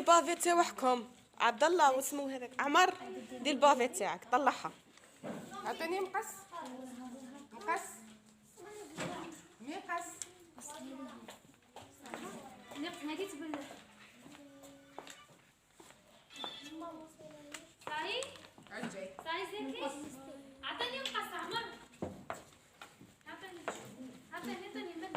لي بافي تاعكم عبد الله واسمو هذاك عمر، دير البافي تاعك طلعها. عطيني مقص مقص مقص هادي تبل صاي عجي صاي زكي عطيني مقص عمر عطيني من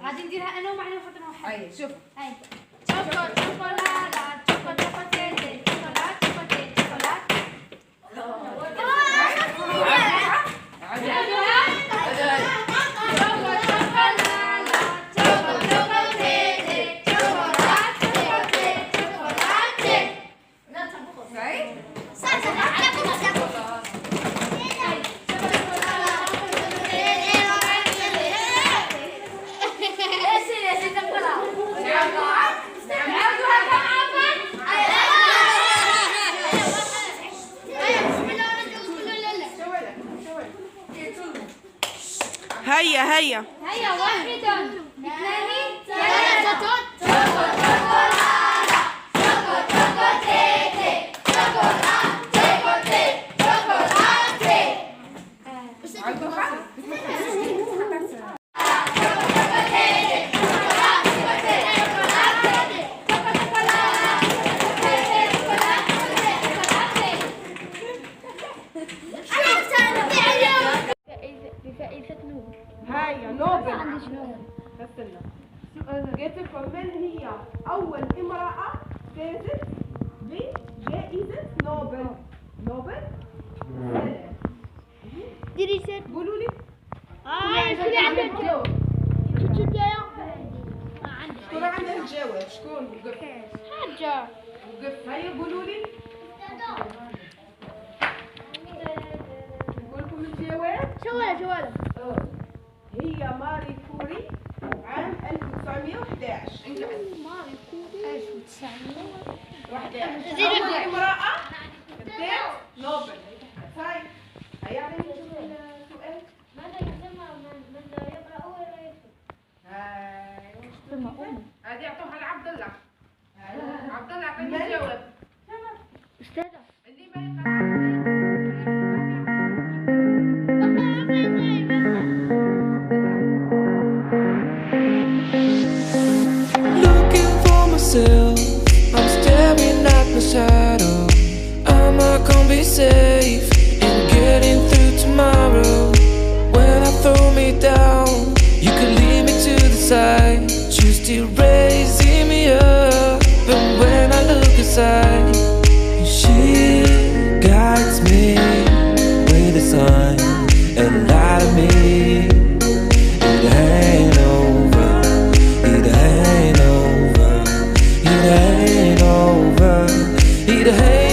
غادي نديرها انا ومعنا نحطها واحد. اي شوف هاي شوكولاته شوكولاته هيا واحد اثنين ثلاثة هيا نوبل. استنى قلت لكم من هي أول امرأة فازت بجائزة نوبل؟ ديري سير. قولوا لي. شكون عندك تجاوب؟ شكون عنده تجاوب؟ شكون وقف؟ حاجة. وقف. هيا قولوا لي. نقول لكم الجواب. شواله. هي ماري كوري عام 1911. ماري كوري 1911. أول امرأة خدت نوبل. هاي هيا اعطيني السؤال. ماذا يسمى من يقرأ ولا يكتب؟ هاي هذه اعطوها لعبد الله. عبد الله اعطيني الجواب. أستاذة. اللي ما يقرأ I'm staring at my shadow. Am I gonna be safe in getting through tomorrow? When I throw me down, you could lead me to the side. You still raising me up, but when I look aside, she guides me with a sign and light of me. It ain't over. It ain't over. It ain't over. It ain't